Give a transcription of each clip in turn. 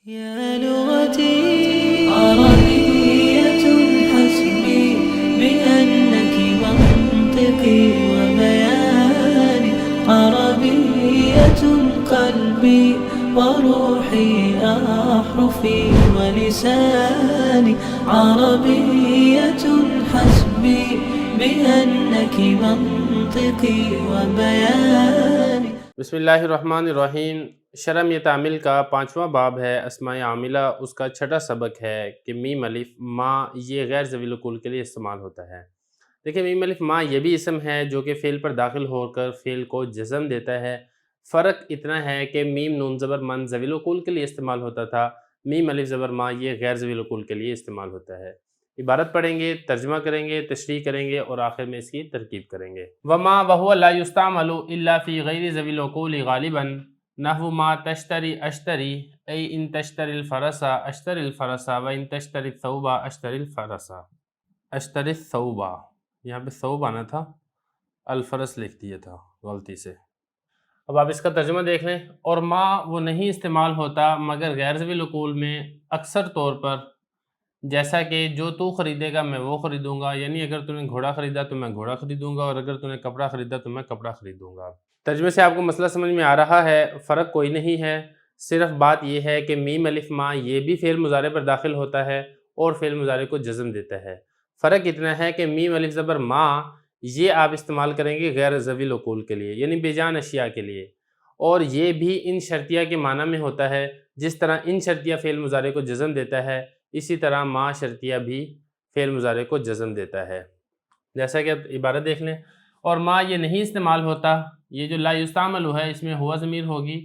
يا لغتي عربية حسبي بأنك منطقي وبياني عربية قلبي وروحي أحرفي ولساني عربية حسبي بأنك منطقي وبياني. بسم اللہ الرحمن الرحیم. شرم تعمیل کا 5واں باب ہے، اسماء عاملہ. اس کا 6واں سبق ہے کہ میم الف ما یہ غیر ذوی العقول کے لیے استعمال ہوتا ہے. دیکھیں میم الف ما یہ بھی اسم ہے جو کہ فعل پر داخل ہو کر فعل کو جزم دیتا ہے. فرق اتنا ہے کہ میم نون زبر من ذوی العقول کے لیے استعمال ہوتا تھا، میم الف زبر ما یہ غیر ذوی العقول کے لیے استعمال ہوتا ہے. عبارت پڑھیں گے، ترجمہ کریں گے، تشریح کریں گے اور آخر میں اس کی ترکیب کریں گے. وما وهو لا يستعمل الا في غیر ذوی العقول غالبا نحو ما تشتری اشتری ای ان تشتری الفرس اشتری الفرس و ان تشتری الثوب اشتری الفرس. اشتری الثوب، یہاں پہ ثوب آنا تھا، الفرس لکھ دیا تھا غلطی سے. اب آپ اس کا ترجمہ دیکھ لیں. اور ما وہ نہیں استعمال ہوتا مگر غیر ذوی العقول میں اکثر طور پر، جیسا کہ جو تو خریدے گا میں وہ خریدوں گا، یعنی اگر تو نے گھوڑا خریدا تو میں گھوڑا خریدوں گا، اور اگر تو نے کپڑا خریدا تو میں کپڑا خریدوں گا. ترجمے سے آپ کو مسئلہ سمجھ میں آ رہا ہے. فرق کوئی نہیں ہے، صرف بات یہ ہے کہ میم الف ما یہ بھی فعل مضارع پر داخل ہوتا ہے اور فعل مضارع کو جزم دیتا ہے. فرق اتنا ہے کہ میم الف زبر ما یہ آپ استعمال کریں گے غیر ذوی العقول کے لیے، یعنی بے جان اشیاء کے لیے، اور یہ بھی ان شرطیہ کے معنی میں ہوتا ہے. جس طرح ان شرطیہ فعل مضارع کو جزم دیتا ہے، اسی طرح ما شرطیہ بھی فعل مضارع کو جزم دیتا ہے. جیسا کہ اب عبارت دیکھ لیں. اور ما یہ نہیں استعمال ہوتا، یہ جو لا یستعمل ہے اس میں ہوا ضمیر ہوگی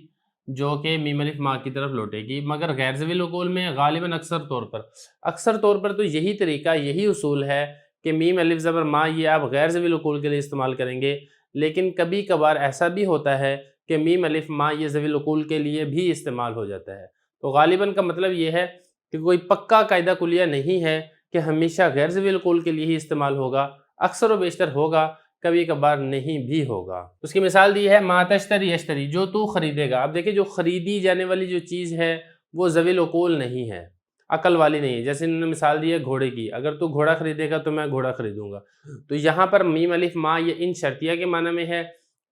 جو کہ میم الف ما کی طرف لوٹے گی، مگر غیر ذوی العقول میں غالباً اکثر طور پر تو یہی طریقہ، یہی اصول ہے کہ میم الف زبر ما یہ آپ غیر ذوی العقول کے لیے استعمال کریں گے. لیکن کبھی کبھار ایسا بھی ہوتا ہے کہ میم الف ما یہ ذوی العقول کے لیے بھی استعمال ہو جاتا ہے. تو غالباً کا مطلب یہ ہے کہ کوئی پکا قاعدہ کلیہ نہیں ہے کہ ہمیشہ غیر ذوی العقول کے لیے ہی استعمال ہوگا، اکثر و بیشتر ہوگا، کبھی کبھار نہیں بھی ہوگا. اس کی مثال دی ہے ما تشتری اشتری، جو تو خریدے گا. اب دیکھیں جو خریدی جانے والی جو چیز ہے وہ ذوی العقول نہیں ہے، عقل والی نہیں ہے. جیسے انہوں نے مثال دی ہے گھوڑے کی، اگر تو گھوڑا خریدے گا تو میں گھوڑا خریدوں گا. تو یہاں پر میم الف ما یہ ان شرطیہ کے معنی میں ہے.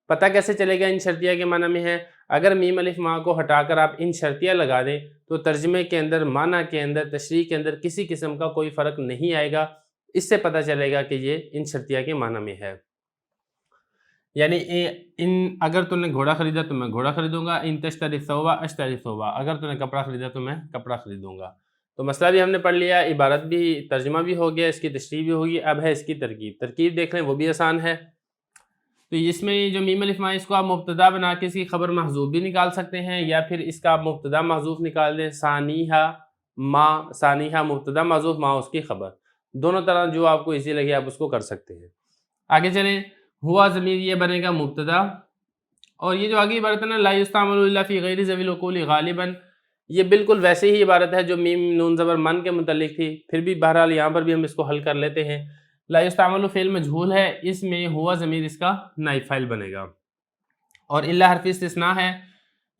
پتہ کیسے چلے گا ان شرطیہ کے معنی میں ہے؟ اگر میم الف ما کو ہٹا کر آپ ان شرطیہ لگا دیں تو ترجمے کے اندر، معنی کے اندر، تشریح کے اندر کسی قسم کا کوئی فرق نہیں آئے گا. اس سے پتہ چلے گا کہ یہ ان شرطیہ کے معنی میں ہے. یعنی اگر تو نے گھوڑا خریدا تو میں گھوڑا خریدوں گا، ان تشتری الثوب اشتری الثوب، اگر تو نے کپڑا خریدا تو میں کپڑا خریدوں گا. تو مسئلہ بھی ہم نے پڑھ لیا، عبارت بھی، ترجمہ بھی ہو گیا، اس کی تشریح بھی ہوگی. اب ہے اس کی ترکیب دیکھ لیں، وہ بھی آسان ہے. تو اس میں جو میم الف ما اس کو آپ مبتدا بنا کے اس کی خبر محذوف بھی نکال سکتے ہیں، یا پھر اس کا آپ مبتدا محذوف نکال دیں. ثانیہ مبتدا محذوف، ما اس کی خبر، دونوں طرح جو آپ کو ایزی لگے آپ اس کو کر سکتے ہیں. آگے چلیں. ہوا ضمیر یہ بنے گا مبتدا، اور یہ جو آگے عبارت ہے نا لا یستعمل الا فی غیر ذوی العقول غالباً، یہ بالکل ویسے ہی عبارت ہے جو میم نون زبر من کے متعلق تھی. پھر بھی بہرحال یہاں پر بھی ہم اس کو حل کر لیتے ہیں. لا یستعمل فعل مجہول ہے، اس میں ہوا ضمیر اس کا نائب فاعل بنے گا، اور الا حرف استثناء ہے،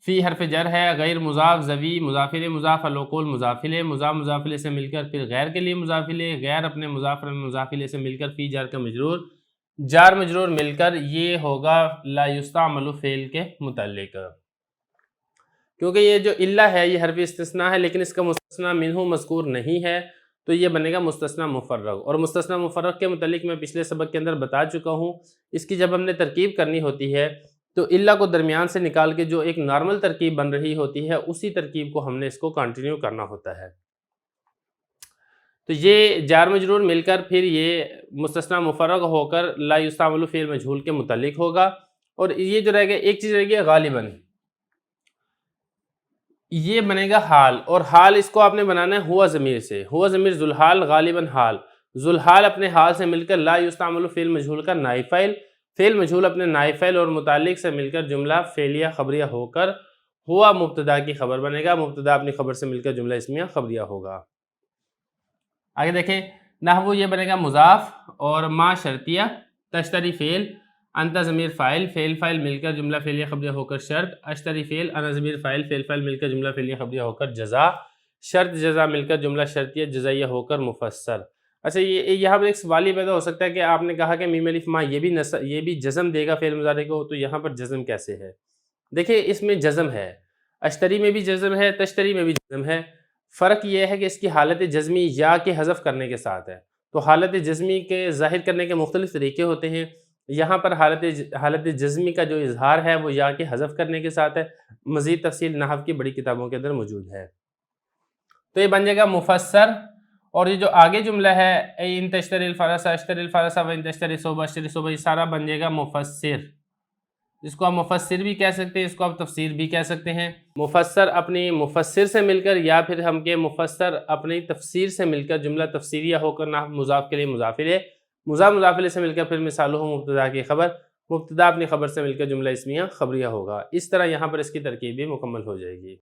فی حرف جر ہے، غیر مضاف ذوی مضافر مضاف العقول مضافل مضاف مضافلے سے مل کر پھر غیر کے لیے مضافلے، غیر اپنے مضافلے سے مل کر فی جار کا مجرور، جار مجرور مل کر یہ ہوگا لا یستعمل فعل کے متعلق. کیونکہ یہ جو الا ہے یہ حرف استثناء ہے لیکن اس کا مستثنی منہ مذکور نہیں ہے، تو یہ بنے گا مستثنی مفرغ. اور مستثنی مفرغ کے متعلق میں پچھلے سبق کے اندر بتا چکا ہوں. اس کی جب ہم نے ترکیب کرنی ہوتی ہے تو الا کو درمیان سے نکال کے جو ایک نارمل ترکیب بن رہی ہوتی ہے اسی ترکیب کو ہم نے اس کو کنٹینیو کرنا ہوتا ہے. تو یہ جار مجرور مل کر پھر یہ مستثنی مفرغ ہو کر لا یستعمل فعل مجہول کے متعلق ہوگا. اور یہ جو رہ گیا ایک چیز رہ گئی غالباً، یہ بنے گا حال، اور حال اس کو آپ نے بنانا ہے ہوا ضمیر سے. ہوا ضمیر ذوالحال غالباً حال، ذوالحال اپنے حال سے مل کر لا یستعمل فعل مجہول کا نائب فاعل، فعل مجہول اپنے نائب فاعل اور متعلق سے مل کر جملہ فعلیہ خبریہ ہو کر ہوا مبتدا کی خبر بنے گا. مبتدا اپنی خبر سے مل کر جملہ اسمیہ خبریہ ہوگا. آگے دیکھیں. نحو یہ بنے گا مضاف، اور ما شرطیہ، تشتری فعل، انت ضمیر فاعل فعل مل کر جملہ فعلیہ خبریہ ہو کر شرط، اشتری فعل، انا ضمیر فاعل فعل مل کر جملہ فعلیہ خبریہ ہو کر جزا، شرط جزا مل کر جملہ شرطیہ جزائیہ ہو کر مفسر۔ اچھا یہاں پر ایک سوال یہ پیدا ہو سکتا ہے کہ آپ نے کہا کہ میم الف ما یہ بھی جزم دے گا فعل مضارع کو، تو یہاں پر جزم کیسے ہے؟ دیکھیں اس میں جزم ہے، اشتری میں بھی جزم ہے، تشتری میں بھی جزم ہے، فرق یہ ہے کہ اس کی حالت جزمی یا کے حذف کرنے کے ساتھ ہے، تو حالت جزمی کے ظاہر کرنے کے مختلف طریقے ہوتے ہیں، یہاں پر حالت جزمی کا جو اظہار ہے وہ یا کے حذف کرنے کے ساتھ ہے، مزید تفصیل نحو کی بڑی کتابوں کے اندر موجود ہے۔ تو یہ بن جائے گا مفسر، اور یہ جو آگے جملہ ہے ان تشتری الفرس اشتری الفرس و ان تشتری صوبہ اشتری صوبہ، یہ سارا بن جائے گا مفسر، جس کو آپ مفسر بھی کہہ سکتے ہیں، اس کو آپ تفسیر بھی کہہ سکتے ہیں۔ مفسر اپنی مفسر سے مل کر، یا پھر ہم کہ مفسر اپنی تفسیر سے مل کر جملہ تفسیریہ ہو کر، نحو مضاف کے لیے مضاف الیہ، مضاف الیہ سے مل کر پھر مثال ہو مبتدا کی خبر، مبتدا اپنی خبر سے مل کر جملہ اسمیہ خبریہ ہوگا۔ اس طرح یہاں پر اس کی ترکیب بھی مکمل ہو جائے گی۔